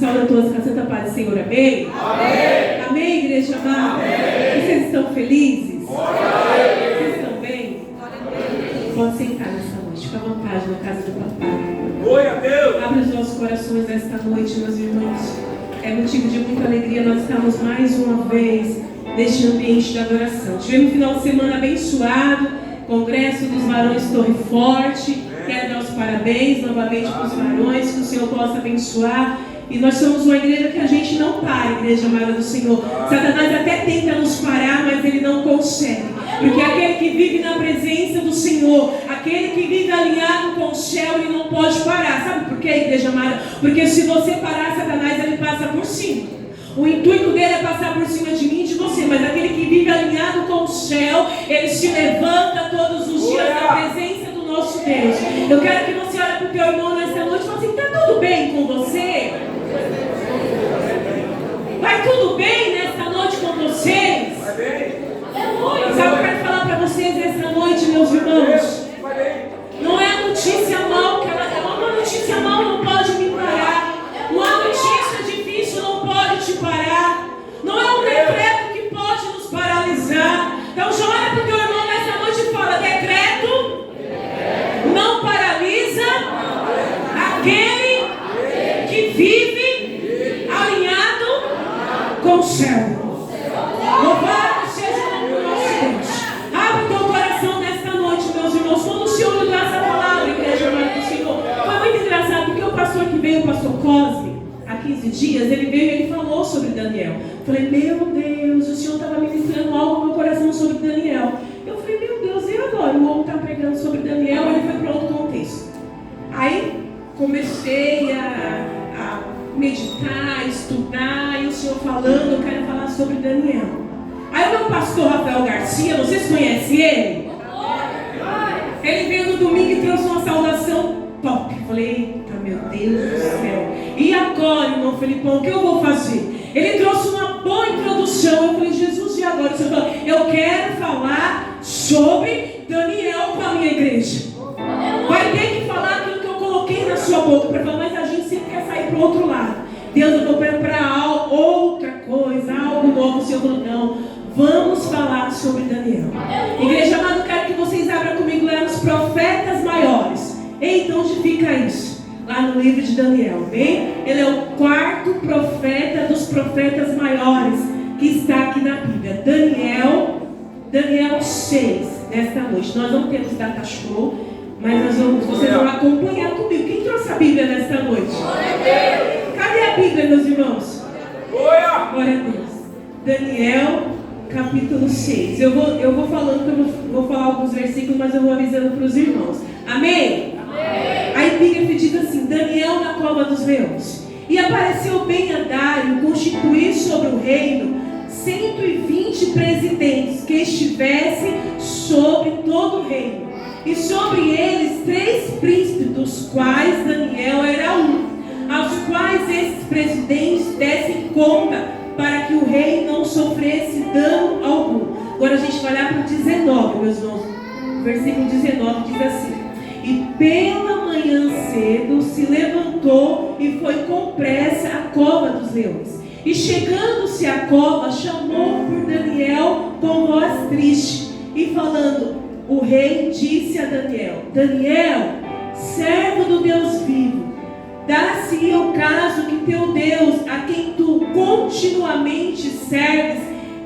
saúdo a todos com a santa paz do Senhor, amém? Amém! Amém, igreja amada? Amém! Vocês estão felizes? Amém! Vocês estão bem? Pode sentar nessa noite, fica à vontade na casa do papai. Glória a Deus! Abre os nossos corações nesta noite, meus irmãos. É motivo de muita alegria nós estamos mais uma vez neste ambiente de adoração. Tivemos um final de semana abençoado, Congresso dos Varões Torre Forte. Quero dar os parabéns novamente para os varões, que o Senhor possa abençoar. E nós somos uma igreja que a gente não para, igreja amada do Senhor. Satanás até tenta nos parar, mas ele não consegue. Porque aquele que vive na presença do Senhor, aquele que vive alinhado com o céu, ele não pode parar. Sabe por quê, igreja amada? Porque se você parar, Satanás, ele passa por cima. O intuito dele é passar por cima de mim e de você. Mas aquele que vive alinhado com o céu, ele se levanta todos os dias na presença do nosso Deus. Eu quero que você olhe para o teu irmão nesta noite e fale assim: está tudo bem com você? Vai tudo bem nesta noite com vocês? Sabe o que eu quero falar para vocês nesta noite, meus irmãos? Não é notícia mal, uma notícia mal não pode me parar. Uma notícia difícil não pode te parar. Não é um decreto que pode nos paralisar. Então já olha para o teu irmão nessa noite e fala: decreto não paralisa aquele que vive alinhado com o céu. Louvado seja o nome do nosso Deus. Abre o teu coração nesta noite, meus irmãos. Quando o Senhor nos dá essa palavra, igreja amada do Senhor, foi muito engraçado, porque o pastor que veio, o pastor Cosme, há 15 dias, ele veio e ele falou sobre Daniel. Eu falei: meu Deus, o Senhor estava ministrando algo no meu coração sobre Daniel. Eu falei: meu Deus, e agora? O homem está pregando sobre Daniel, ele foi para outro contexto. Aí comecei a meditar, estudar, e o Senhor falando: eu quero falar sobre Daniel. Aí o meu pastor Rafael Garcia, vocês conhecem ele? Ele veio no domingo e trouxe uma saudação top. Eu falei: eita, meu Deus do céu. E agora, irmão Felipão, o que eu vou fazer? Ele trouxe uma boa introdução. Eu falei: Jesus, e agora? O Senhor falou: eu quero falar sobre Daniel para a minha igreja. Vai ter que falar aquilo que eu coloquei na sua boca. Para falar, mas a gente sempre quer sair para o outro lado. Deus, eu estou preparando outra coisa, algo novo. O Senhor falou: não, vamos falar sobre Daniel. Igreja amada, eu quero que vocês abram comigo lá nos profetas maiores. Então, onde fica isso? Lá no livro de Daniel, bem? Ele é o quarto profeta dos profetas maiores que está aqui na Bíblia. Daniel 6, nesta noite. Nós não temos data show, mas vocês vão acompanhar comigo. Quem trouxe a Bíblia nesta noite? Cadê a Bíblia, meus irmãos? Glória a Deus. Daniel, capítulo 6. Eu vou falando, que eu vou falar alguns versículos, mas eu vou avisando para os irmãos. Amém? A epígrafe diz assim: Daniel na cova dos leões. E apareceu Ben-Hadário constituir sobre o reino 120 presidentes que estivessem sobre todo o reino, e sobre eles 3 príncipes, dos quais Daniel era um, aos quais esses presidentes dessem conta, para que o rei não sofresse dano algum. Agora a gente vai olhar para o 19, meus irmãos. O versículo 19 diz assim: e pela manhã cedo se levantou e foi com pressa à cova dos leões. E chegando-se à cova, chamou por Daniel com voz triste. E falando, o rei disse a Daniel: Daniel, servo do Deus vivo, dá-se o caso que teu Deus, a quem tu continuamente serves,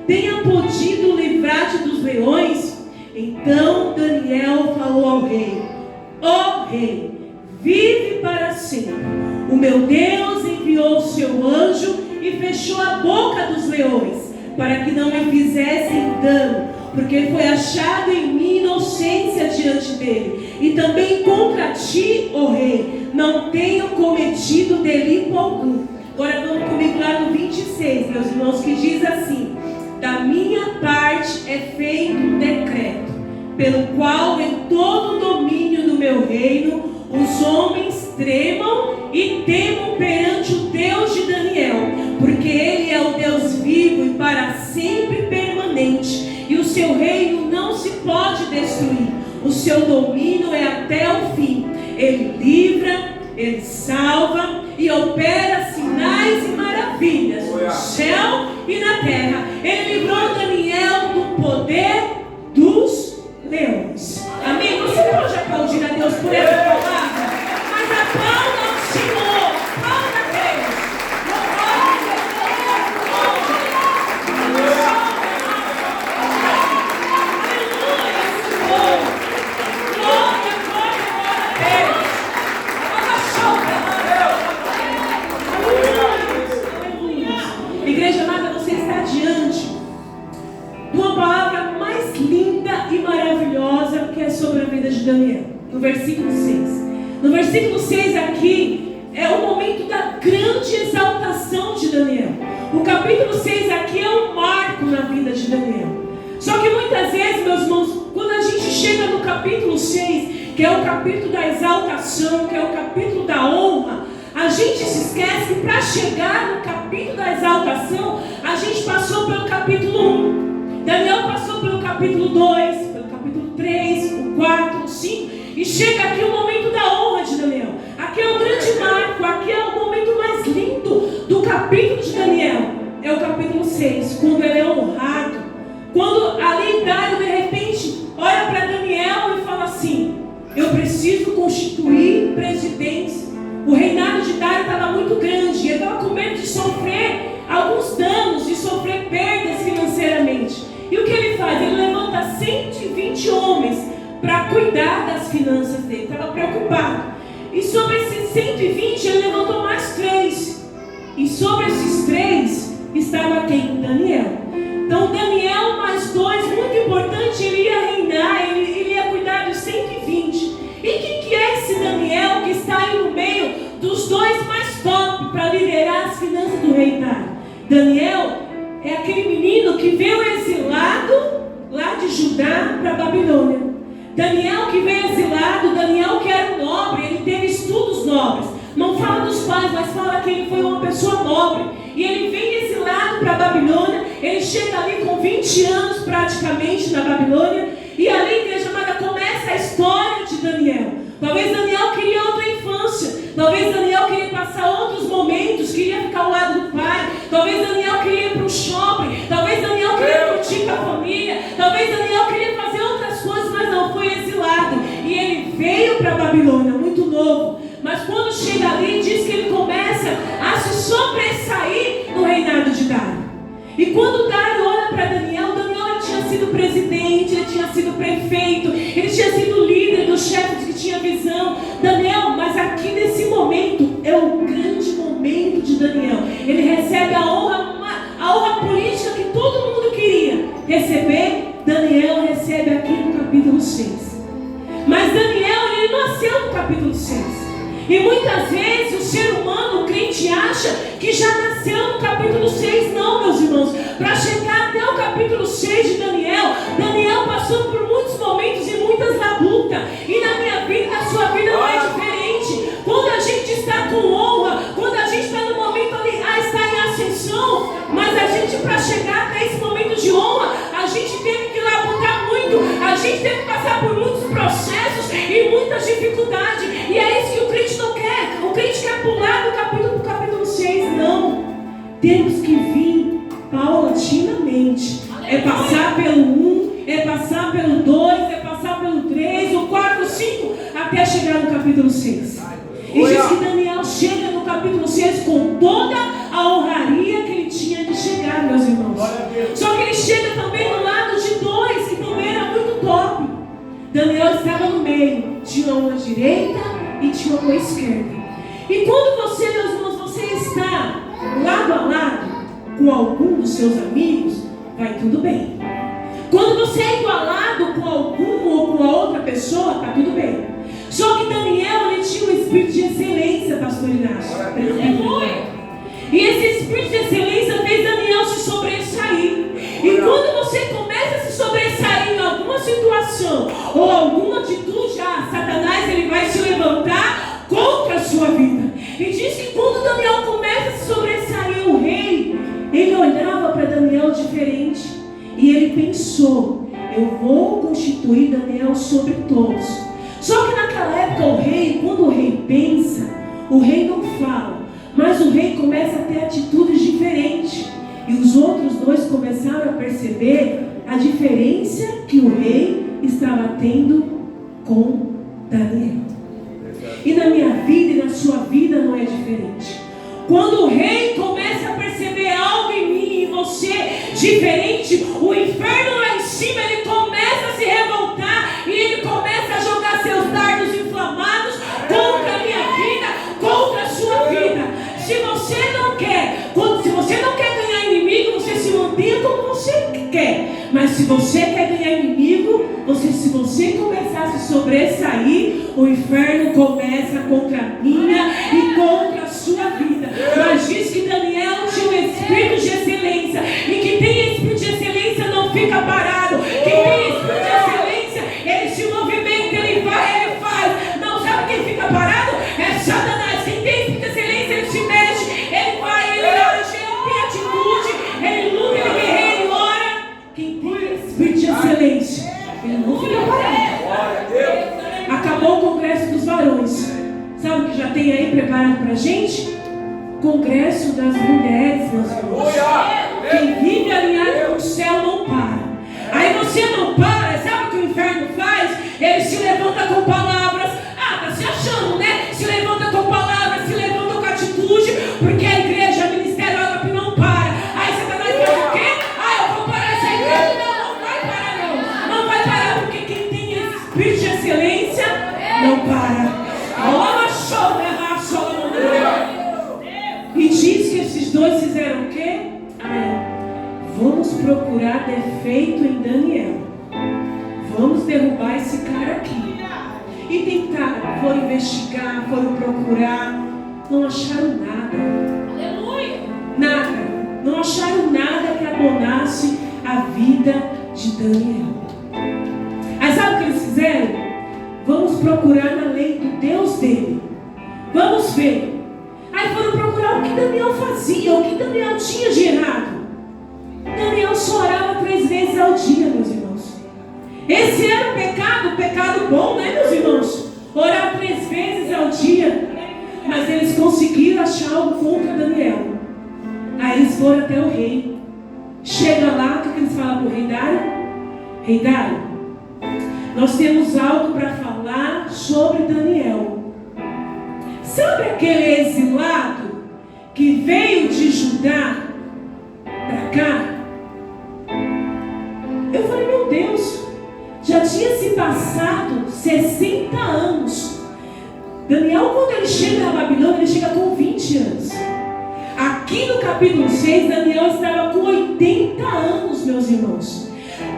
tenha podido livrar-te dos leões? Então Daniel falou ao rei: ó rei, vive para sempre. O meu Deus enviou o seu anjo e fechou a boca dos leões, para que não me fizessem dano, porque foi achado em mim inocência diante dele. E também contra ti, ó rei, não tenho cometido delito algum. Agora vamos comigo lá no 26, meus irmãos, que diz assim: da minha parte é feito um decreto, pelo qual em todo o domínio do meu reino os homens tremam e temam perante o Deus de Daniel, porque ele é o Deus vivo e para sempre permanente, e o seu reino não se pode destruir, o seu domínio é até o fim. Ele livra Ele salva e opera sinais e maravilhas no céu e na terra. Ele livrou Daniel do poder dos leões. Amém? Você pode aplaudir a Deus por essa palavra? Mas aplauda ao Senhor. Aplauda a Deus. Igreja amada, você está diante de uma palavra mais linda e maravilhosa que é sobre a vida de Daniel, no versículo 6. No versículo 6 aqui é o momento da grande exaltação de Daniel. O capítulo 6 aqui é um marco na vida de Daniel. Só que muitas vezes, meus irmãos, quando a gente chega no capítulo 6, que é o capítulo da exaltação, que é o capítulo da honra, a gente se esquece que para chegar no capítulo da exaltação, a gente passou pelo capítulo 1. Daniel passou pelo capítulo 2, pelo capítulo 3, o 4, o 5, e chega aqui o momento da honra de Daniel. Aqui é o grande marco, aqui é o momento mais lindo do capítulo de Daniel. É o capítulo 6, quando ele é honrado. Quando ali Dário, de repente, olha para Daniel e fala assim: eu preciso constituir presidentes. O reinado de Dário estava muito grande, ele estava com medo de sofrer alguns danos, de sofrer perdas financeiramente. E o que ele faz? Ele levanta 120 homens para cuidar das finanças dele, estava preocupado. E sobre esses 120 ele levantou mais 3. E sobre esses 3 estava quem? Daniel. Então Daniel mais 2, muito importante, ele ia reinar, ele ia cuidar dos 120. E quem que é esse Daniel que está aí no meio dos 2 mais top para liderar as finanças do reinado? Daniel é aquele menino que veio exilado lá de Judá para Babilônia. Daniel que veio exilado, Daniel que era um nobre, ele teve estudos nobres. Não fala dos pais, mas fala que ele foi uma pessoa nobre. E ele vem exilado para Babilônia. Ele chega ali com 20 anos praticamente na Babilônia. E ali, igreja amada, começa a história de Daniel. Talvez Daniel queria outra infância. Talvez Daniel queria passar outros momentos. Queria ficar ao lado do pai. Talvez Daniel queria ir para o shopping. Talvez Daniel queria curtir com a família. Talvez Daniel queria fazer outras coisas, mas não, foi exilado. E ele veio para Babilônia, muito novo. Mas quando chega ali, diz que ele começa a se sobressair no reinado de Dário. E quando Dário olha para Daniel, Daniel tinha sido presidente, ele tinha sido prefeito, ele tinha sido líder dos chefes que tinha visão. Daniel, mas aqui nesse momento é o grande momento de Daniel. Ele recebe a honra política que todo mundo queria receber. Daniel recebe aqui no capítulo 6. Mas Daniel, ele nasceu no capítulo 6. E muitas vezes o ser humano, o crente, acha que já nasceu no capítulo 6. Não, meus irmãos. Para chegar até o capítulo 6 de Daniel, Daniel passou por muitos momentos e muitas labutas. E na minha vida, na sua vida não é diferente. Quando a gente está com honra, quando a gente está no momento ali, está em ascensão, mas a gente, para chegar até esse momento de honra, a gente teve que labutar muito, a gente teve que passar por muitos processos e muitas dificuldades. E é isso que o crente não quer. O crente quer pular do capítulo para o capítulo 6. Não. Temos que vir paulatinamente. É passar pelo 1, é passar pelo 2, é passar pelo 3, o 4, o 5, até chegar no capítulo 6. E diz que Daniel chega no capítulo 6 com toda a honraria que ele tinha de chegar, meus irmãos. Só que ele chega também no lado de 2, que também era muito top. Daniel estava no meio, tinha uma direita e tinha uma esquerda. E quando você, meus irmãos, você está lado a lado com algum dos seus amigos, vai tudo bem. Quando você é igualado com algum ou com a outra pessoa, está tudo bem. Só que Daniel, ele tinha um espírito de excelência, pastor Inácio. E esse espírito de excelência fez Daniel se sobressair. E quando você começa a se sobressair em alguma situação ou alguma atitude, Satanás, ele vai se levantar contra a sua vida. E diz que quando Daniel começa a se sobressair, o rei, ele olhava para Daniel diferente. E ele pensou: eu vou constituir Daniel sobre todos. Só que naquela época o rei, quando o rei pensa, o rei não fala, mas o rei começa a ter atitudes diferentes. E os outros dois começaram a perceber a diferença que o rei estava tendo com Daniel. E na minha vida e na sua vida não é diferente. Quando o rei começa a perceber algo em mim e em você diferente, o inferno lá em cima, ele começa a se revoltar e ele começa a jogar seus dardos inflamados contra a minha vida, contra a sua vida. Se você não quer ganhar inimigo, você se mantenha como você quer. Mas se você quer ganhar inimigo, se você começar a se sobressair, o inferno começa contra a minha e contra a sua vida. Mas diz que Daniel tinha um espírito de excelência. E que tem espírito de excelência não fica parado. Quem tem espírito de excelência, ele se movimenta, ele vai, ele faz. Não sabe quem fica parado? É Satanás. Quem tem espírito de excelência, ele se mexe, ele vai, ele age, ele tem atitude, ele luta, ele guerreia, ele ora. Quem tem espírito de excelência, ele não fica parado. Acabou o congresso dos varões. Sabe o que já tem aí preparado pra gente? Congresso das mulheres, meus irmãos. Quem vive alinhado com o céu não para. Aí você não para, sabe o que o inferno faz? Ele se levanta com palavras. Tá se achando, né? Se levanta com palavras, se levanta com atitude, porque a igreja, o ministério ágape não para. Aí Satanás faz o quê? Eu vou parar essa igreja. Não vai parar não. Não vai parar, porque quem tem esse espírito de excelência não para. E diz que esses dois fizeram o quê? Vamos procurar defeito em Daniel. Vamos derrubar esse cara aqui. E tentaram, foram investigar, foram procurar. Não acharam nada. Aleluia! Nada. Não acharam nada que abonasse a vida de Daniel. Aí sabe o que eles fizeram? Vamos procurar na lei do Deus dele. Vamos ver. Aí foram procurar o que Daniel fazia, o que Daniel tinha de errado. Daniel só orava 3 vezes ao dia, meus irmãos. Esse era um pecado bom, né, meus irmãos? Orar 3 vezes ao dia. Mas eles conseguiram achar algo contra Daniel. Aí eles foram até o rei. Chega lá, o que eles falam para o rei Dário? Rei Dário, nós temos algo para falar sobre Daniel. Sabe aquele exilado que veio de Judá para cá? Eu falei, meu Deus, já tinha se passado 60 anos. Daniel, quando ele chega na Babilônia, ele chega com 20 anos. Aqui no capítulo 6, Daniel estava com 80 anos, meus irmãos.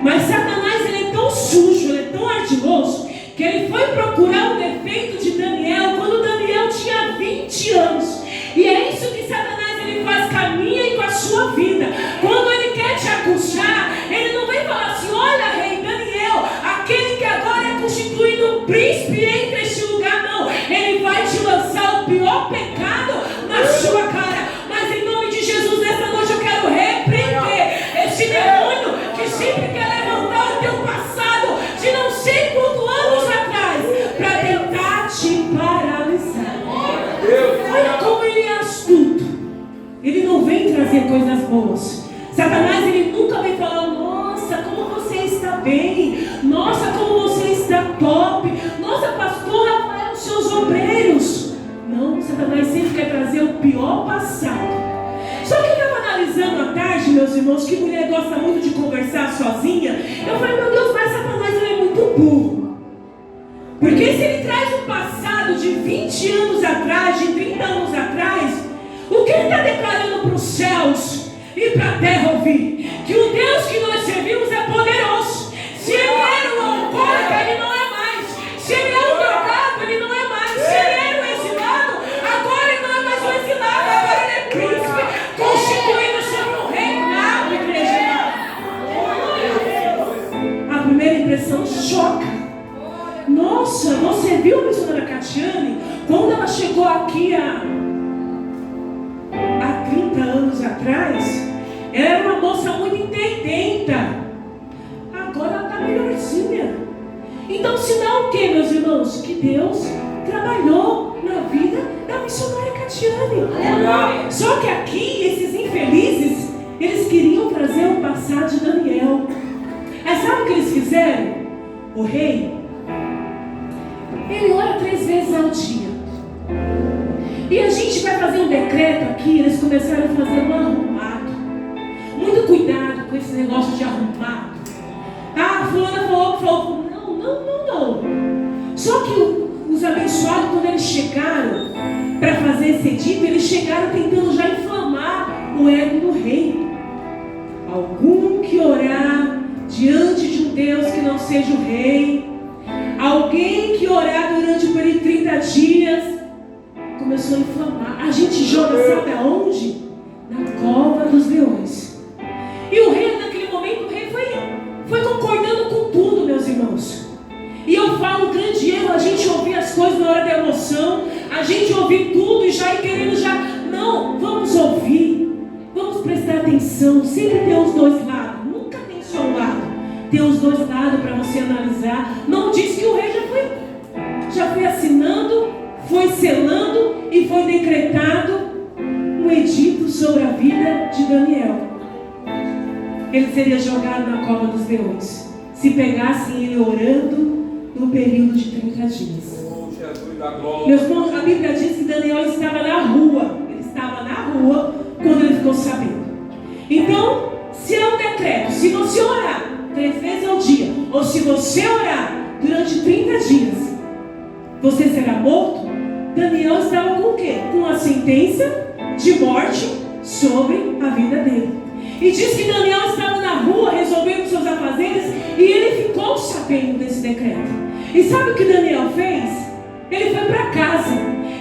Mas Satanás, ele é tão sujo, ele é tão ardiloso, que ele foi procurar o defeito de Daniel quando Daniel tinha 20 anos. E é isso que Satanás ele faz com a minha e com a sua vida. Quando ele quer te acusar, ele não vem falar assim, olha rei Daniel, aquele que agora é constituído um príncipe entre este lugar, não. Ele vai te lançar o pior pecado na sua cara. Mas em nome de Jesus, nessa noite eu quero repreender esse demônio que sempre quer levantar o teu passado de não sei quantos anos atrás para tentar te paralisar. Olha como ele é astuto. Ele não vem trazer coisas boas. Satanás, ele nunca vem falar, nossa, como você está bem, nossa, como você está top, nossa, pastor Rafael, os seus obreiros. Não, Satanás sempre quer trazer o pior passado. Só que eu estava analisando à tarde, meus irmãos, que mulher gosta muito de conversar sozinha. Eu falei, meu Deus, mas Satanás ele é muito burro. Porque se ele traz um passado de 20 anos atrás, de 30 anos atrás, o que ele está declarando para os céus e para a terra ouvir? Que o Deus que nós servimos é poderoso. Se ele era um alcoólatra, ele não é mais. Se ele era um drogado, ele não é mais. Se ele era um exilado, agora ele não é mais um exilado, agora ele é príncipe, constituído sobre um reinado, igreja. A primeira impressão choca. Nossa, você viu a missionária Catiane? Quando ela chegou aqui há 30 anos atrás, ela era uma moça muito interdenta. Agora ela está melhorzinha. Então sinal o que, meus irmãos? Que Deus trabalhou na vida da missionária. Catiane. Só que aqui, esses infelizes, eles queriam trazer o passado de Daniel. Aí sabe o que eles fizeram? O rei, ele ora 3 vezes ao dia. E a gente vai fazer um decreto aqui. Eles começaram a fazer um arrumado. Muito cuidado com esse negócio de arrumado. Ah, fulana falou. Não. Só que os abençoados, quando eles chegaram para fazer esse edito, eles chegaram tentando já inflamar o ego do rei. Algum que orar diante de um Deus que não seja o rei, alguém que orar durante o período de 30 dias, começou a inflamar. A gente joga, sabe aonde? Na cova dos leões. E o rei, naquele momento, o rei foi concordando com tudo, meus irmãos. E eu falo, grande erro, a gente ouvir as coisas na hora da emoção, a gente ouvir tudo e já ir querendo já. Não, vamos ouvir, vamos prestar atenção. Sempre tem os dois lados, nunca tem só um lado. Tem os dois lados para você analisar. Não diz que o rei já foi assinando, foi selando e foi decretado um edito sobre a vida de Daniel. Ele seria jogado na cova dos leões se pegassem ele orando no período de 30 dias. Meus irmãos, a Bíblia diz que Daniel estava na rua. Ele estava na rua quando ele ficou sabendo. Então, se é um decreto, se você orar 3 vezes ao dia, ou se você orar durante 30 dias, você será morto. Daniel estava com o quê? Com a sentença de morte sobre a vida dele. E diz que Daniel estava na rua resolvendo seus afazeres e ele ficou sabendo desse decreto. E sabe o que Daniel fez? Ele foi para casa.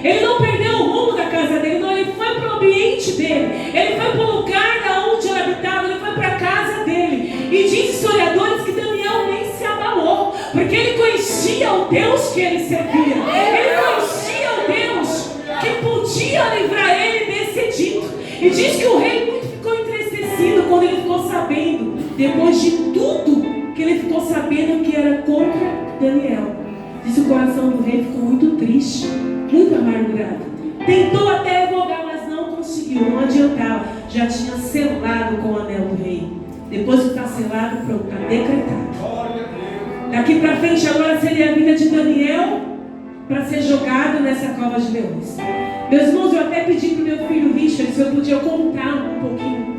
Ele não perdeu o rumo da casa dele, não. Ele foi para o ambiente dele. Ele foi para o lugar onde ele habitava. Ele foi para a casa dele. E diz historiadores que Daniel nem se abalou, porque ele conhecia o Deus que ele servia. Ele conhecia o Deus que podia livrar ele desse edito. E diz que o rei muito ficou entristecido quando ele ficou sabendo, depois de tudo que ele ficou sabendo que era contra Daniel. Diz que o coração do rei ficou muito triste, muito amargurado. Tentou até revogar, mas não conseguiu, não adiantava. Já tinha selado com o anel do rei. Depois que está selado, pronto, está decretado. Daqui para frente agora seria a vida de Daniel para ser jogado nessa cova de leões. Meus irmãos, eu até pedi para o meu filho Richard se eu podia contar um pouquinho.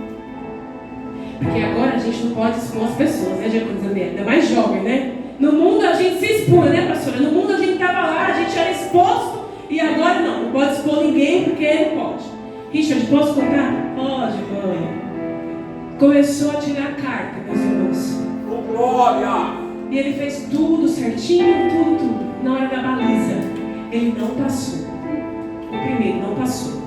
Porque agora a gente não pode expor as pessoas, né, Diaconisa? Ainda mais jovem, né? No mundo a gente se expõe, né, pastora? No mundo a gente estava lá, a gente era exposto, e agora não pode expor ninguém porque não pode. Richard, posso contar? Pode, mãe. Começou a tirar carta, meus irmãos. Glória! E ele fez tudo certinho, tudo. Na hora da baliza, ele não passou. O primeiro não passou.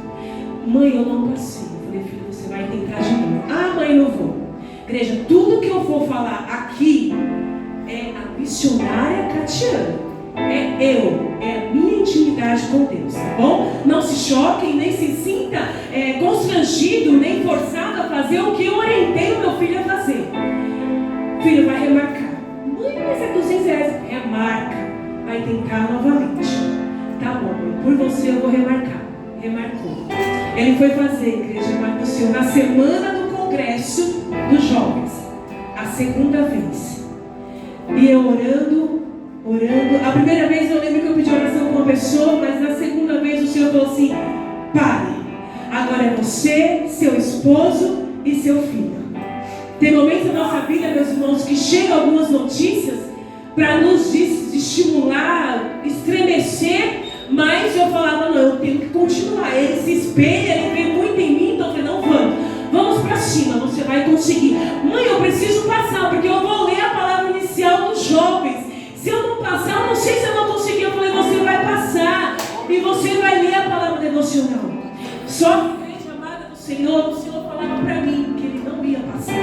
Mãe, eu não passei. Eu falei, filho, você vai tentar de novo. Ah, mãe, não vou. Igreja, tudo que eu vou falar aqui é a missionária Catiane. É a minha intimidade com Deus, tá bom? Não se choquem, nem se sinta constrangido, nem forçado a fazer o que eu orientei o meu filho a fazer. Filho, vai remarcar. Mãe, mas é R$200. Remarca. Vai tentar novamente. Tá bom, mãe, por você eu vou remarcar. Remarcou. Ele foi fazer, igreja, Marco Senhor, na semana do congresso dos jovens. A segunda vez. E eu orando. A primeira vez eu lembro que eu pedi oração com uma pessoa, mas na segunda vez o Senhor falou assim: pare, agora é você, seu esposo e seu filho. Tem momentos na nossa vida, meus irmãos, que chegam algumas notícias para nos estimular, estremecer, mas eu falava, não, eu tenho que continuar. Ele se espelha, ele vê muito em mim, então eu falei, não, vamos para cima, você vai conseguir. Mãe, eu preciso passar, porque eu vou ler a palavra inicial dos jovens. Se eu não passar, eu não sei se eu vou conseguir. Eu falei, você vai passar e você vai ler a palavra devocional. Só que, igreja amada do Senhor, o Senhor falava para mim que ele não ia passar.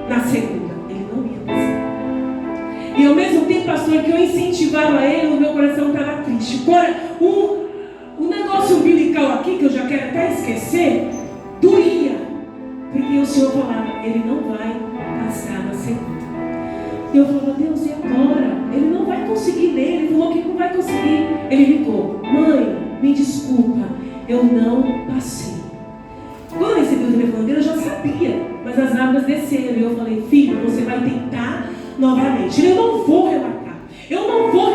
Na segunda, ele não ia passar. E ao mesmo tempo, pastor, que eu incentivava ele, o meu coração estava triste. Agora, o negócio umbilical aqui, que eu já quero até esquecer, doía. Porque o Senhor falava, ele não vai passar na segunda. E eu falava, Deus, e agora? Ele não vai conseguir ler, ele falou que não vai conseguir. Ele ligou, mãe, me desculpa, eu não passei. Quando eu recebi o telefone dele, eu já sabia, mas as águas desceram. E eu falei: filho, você vai tentar novamente. Eu não vou remarcar. Eu não vou.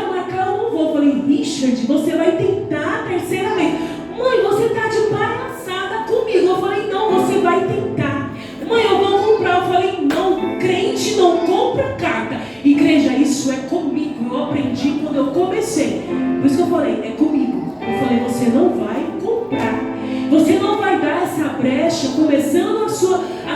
Eu falei: Richard, você vai tentar a terceira vez. Mãe, você está de palhaçada comigo. Eu falei: não, você vai tentar. Mãe, eu vou comprar. Eu falei: não, crente não compra carta. Igreja, isso é comigo. Eu aprendi quando eu comecei. Por isso que eu falei: é comigo. Eu falei: você não vai comprar. Você não vai dar essa brecha começando a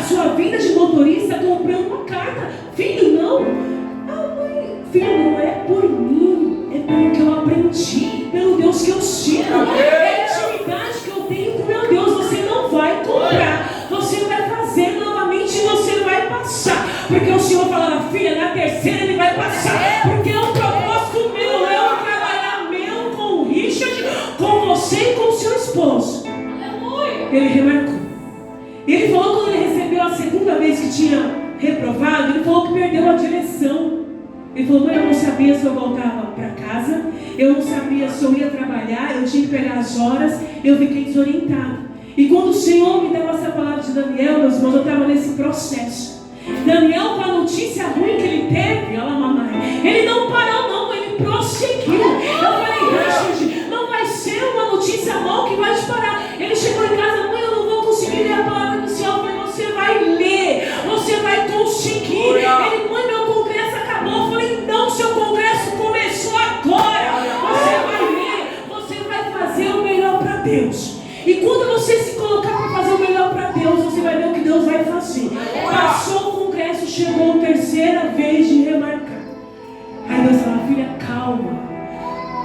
sua vida de motorista comprando uma carta. Filho, não. Mãe, filho, não é por mim. É pelo que eu aprendi. Pelo Deus que eu sirvo. É a intimidade que eu tenho com meu Deus. Você não vai comprar. Você vai fazer novamente e você vai passar. Porque o Senhor falava: filha, na terceira ele vai passar. Porque é um propósito meu. É um trabalhar meu com o Richard, com você e com o seu esposo. Ele remarcou. E ele falou, quando ele recebeu a segunda vez que tinha reprovado, ele falou que perdeu a direção. Ele falou: mãe, eu não sabia se eu voltava para casa, eu não sabia se eu ia trabalhar, eu tinha que pegar as horas, eu fiquei desorientado. E quando o Senhor me deu essa palavra de Daniel, meus irmãos, eu estava nesse processo. Daniel, com a notícia ruim que ele teve, ele não parou não, ele prosseguiu. Eu falei: Richard, não vai ser uma notícia mal que vai te parar. Ele chegou em casa: mãe, eu não vou conseguir ler a palavra do Senhor. Mas você vai ler, você vai conseguir. Ele: mãe, meu congresso acabou. Eu falei: não, seu congresso começou agora. Você vai ler, você vai fazer o melhor para Deus. E quando você se colocar para fazer o melhor para Deus, você vai ver o que Deus vai fazer. Passou o congresso, chegou a terceira vez de remarcar. Aí Deus falou: filha, calma,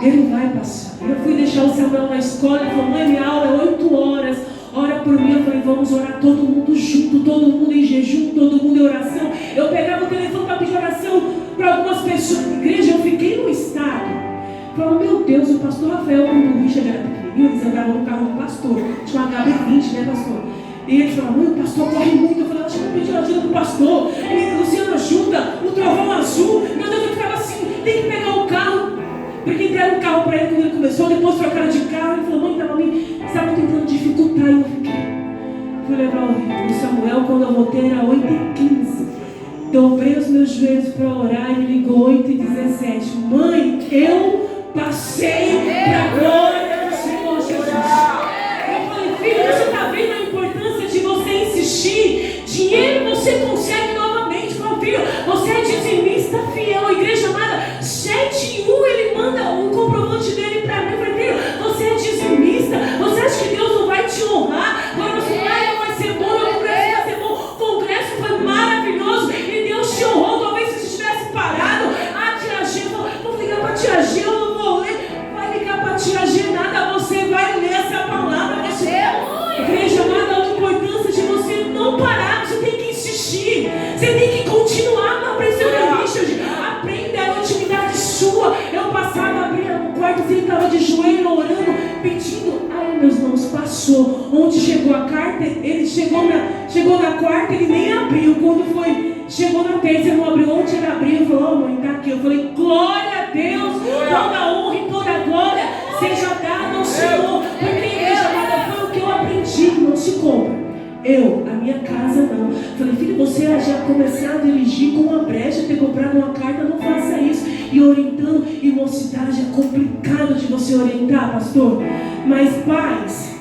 ele vai passar. Eu fui deixar o Samuel na escola. Ele falou: mãe, minha aula é 8 horas, ora por mim. Eu falei: vamos orar todo mundo junto, todo mundo em jejum, todo mundo em oração. Eu pegava o telefone para pedir oração para algumas pessoas. Igreja, eu fiquei no estado. Falei: meu Deus, o pastor Rafael, quando o Richard era pequenininho, eles andavam no carro do pastor, tinha uma HB20, né, pastor? E ele falou: mãe, o pastor corre muito. Eu falei: acho que eu pedi ajuda pro pastor. E Luciano ajuda, o trovão azul. Meu Deus, eu ficava assim: tem que pegar o carro. Porque entregaram o carro para ele quando ele começou, depois trocaram de carro. Ele falou: mãe, estava tentando dificultar. E eu fiquei. Fui levar o Samuel, quando eu voltei era 8h15. Dobrei os meus joelhos para orar e ligou 8h17. Mãe, eu passei para a glória do Senhor Jesus. Eu falei: filho, você está vendo a importância de você insistir? Dinheiro você consegue novamente. Eu falei: filho, você é dizimista fiel. Igreja amada, 7:1 ele manda o comprovante dele para mim. Eu falei: filho, você é dizimista. Você acha que Deus não vai te honrar? Agora você vai ser bom, meu congresso vai ser bom. O congresso foi maravilhoso e Deus te honrou. Talvez se você tivesse parado, tia G, vou ligar para tia G, eu não vou ler. Vai ligar para tia G nada, você vai ler essa palavra. Igreja amada, a importância de você não parar. Você tem que insistir, você tem que continuar. Não aprendeu, Richard? Aprenda a intimidade sua. Eu passava, abria no quarto, ele estava de joelho orando, pedindo. Ai, meus irmãos, passou. Onde chegou a carta, ele chegou na quarta, ele nem abriu. Quando chegou na terça, ele não abriu. Onde ele abriu, ele falou: mãe, está aqui. Eu falei: glória a Deus, toda honra e toda glória seja dada ao Senhor. Porque, igreja amada, foi o que eu aprendi. Não se compra. Eu, a minha casa não. Falei: filho, você já começar a dirigir com uma brecha, ter comprado uma carta, não faça isso. E orientando, e mocidade é complicado de você orientar, pastor. Mas pais,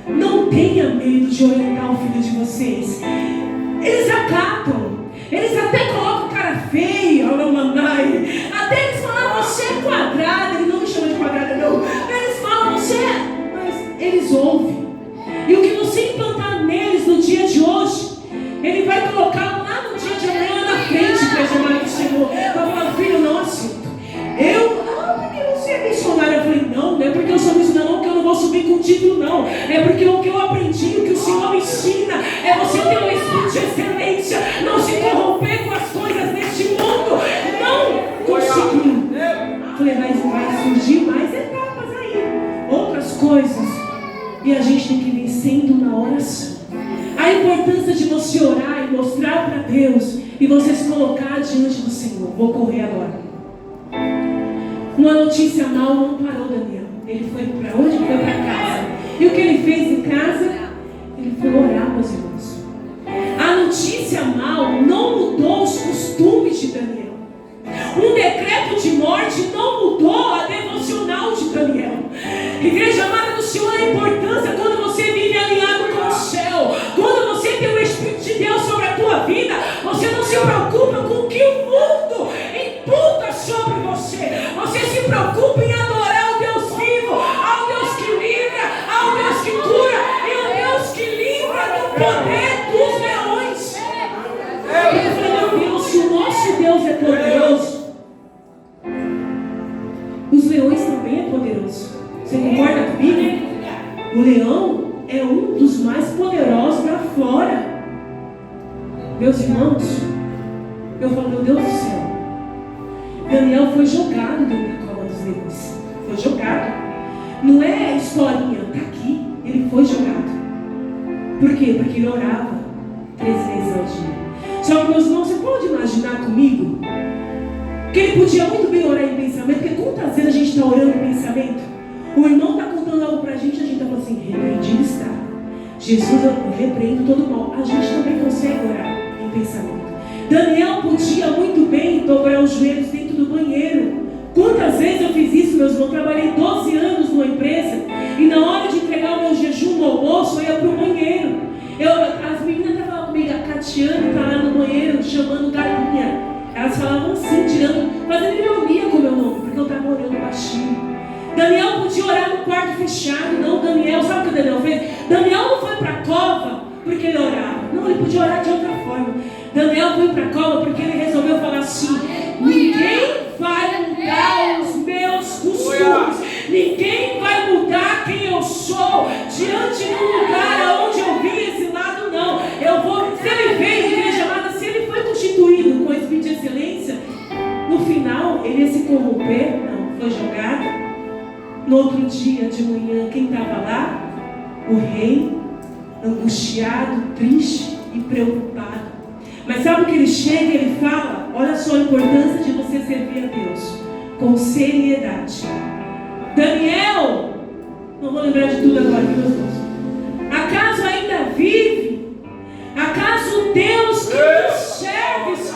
não tenha medo de orientar o filho de vocês. Eles acatam, eles até colocam cara feia, até eles falam: você é quadrada. Ele não me chama de quadrada, não. Eles falam: você é, mas eles ouvem. E o que você implantar neles no dia de hoje, ele vai colocar lá no dia de amanhã na frente para chamar do Senhor. Vai falar: filho, não aceito. Porque você é missionário. Eu falei: não é porque eu sou missionário, não, que eu não vou subir com título, não. É porque o que eu aprendi, o que o Senhor me ensina, é você ter um espírito de excelência, não se corromper com as coisas deste mundo. Não conseguiu. Eu falei: mas vai surgir mais etapas aí, outras coisas. E a gente tem que ir vencendo na oração. A importância de você orar e mostrar para Deus e você se colocar diante do Senhor. Vou correr agora. Uma notícia mal não parou Daniel. Ele foi para onde? Foi para casa. comigo? O leão é um dos mais poderosos lá fora. Meus irmãos, eu falo, meu Deus do céu. Daniel foi jogado dentro da cova dos leões. Foi jogado. Não é historinha, está aqui. Ele foi jogado. Por quê? Porque ele orava 3 vezes ao dia. Só que, meus irmãos, você pode imaginar comigo que ele podia muito bem orar em pensamento, porque quantas vezes a gente está orando em pensamento? O irmão está contando algo para a gente está falando assim, repreendido está. Jesus, eu repreendo todo mal. A gente também consegue orar em pensamento. Daniel podia muito bem dobrar os joelhos dentro do banheiro. Quantas vezes eu fiz isso, meus irmãos? Trabalhei 12 anos numa empresa e na hora de entregar o meu jejum no almoço, eu ia para o banheiro. As meninas estavam comigo, a Catiana está lá no banheiro chamando galinha. Elas falavam assim, fazendo ironia com o meu nome, porque eu estava orando baixinho. Daniel podia orar no quarto fechado. Não, Daniel, sabe o que Daniel fez? Daniel não foi para a cova porque ele orava. Não, ele podia orar de outra forma. Daniel foi para a cova porque ele resolveu falar assim: ninguém vai mudar os meus costumes, ninguém vai mudar quem eu sou diante do lugar onde eu vim exilado, não. Eu vou, se ele veio, igreja amada, se ele foi constituído com espírito de excelência, no final ele ia se corromper. Não, foi jogado. No outro dia de manhã, quem estava lá? O rei, angustiado, triste e preocupado. Mas sabe o que ele chega e ele fala? Olha só a importância de você servir a Deus com seriedade. Daniel, não vou lembrar de tudo agora, meus irmãos. Acaso ainda vive? Acaso o Deus que tu serves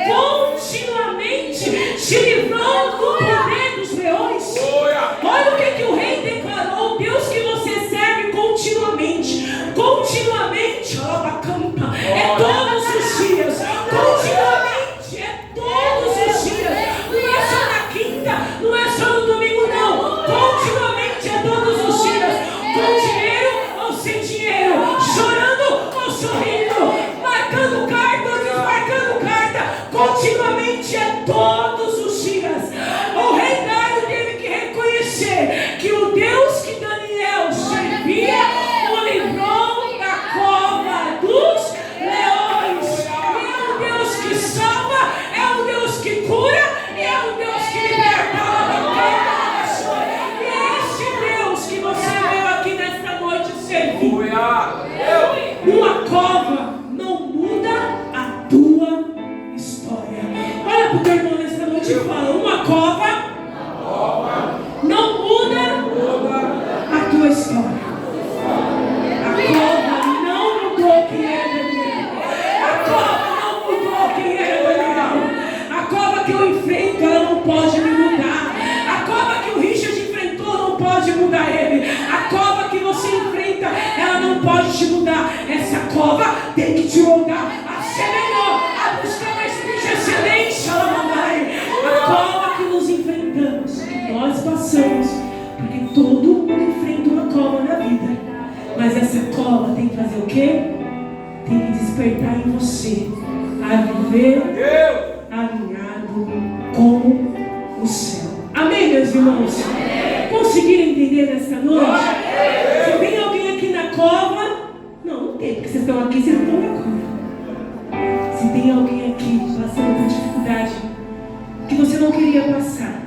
continuamente te livrou do poder dos leões? Olha o que o rei declarou: o Deus que você serve continuamente, é todos os dias, continuamente, é todos os dias, não é só na quinta, não é só no domingo, não, continuamente é todos os dias, com dinheiro ou sem dinheiro, chorando ou sorrindo, marcando carta ou desmarcando carta, continuamente é todos os dias. O rei Dário teve que reconhecer que o Deus que Daniel servia o livrou da cova dos leões. E é um Deus que salva, é um Deus que cura, e é um Deus que liberta. E é esse Deus que você veio aqui nesta noite servir. Uma cova não muda a tua história. Olha para o teu irmão nesta noite e fala: uma cova não muda a tua história. A cova não mudou quem era Daniel. A cova não mudou quem era Daniel. A cova que eu enfrento, ela não pode me mudar. A cova que o Richard enfrentou não pode mudar ele. A cova que você enfrenta, ela não pode te mudar. Essa cova tem que te moldar a ser melhor, a buscar mais excelência. A cova que nos enfrentamos, que nós passamos, porque todo mundo enfrenta uma cova na vida, mas essa cova tem que fazer o quê? Tem que despertar em você a viver alinhado com o céu. Amém, meus irmãos? Conseguiram entender nessa noite? Se tem alguém aqui na cova, não tem, porque vocês estão aqui, vocês não estão na cova. Se tem alguém aqui passando por dificuldade que você não queria passar,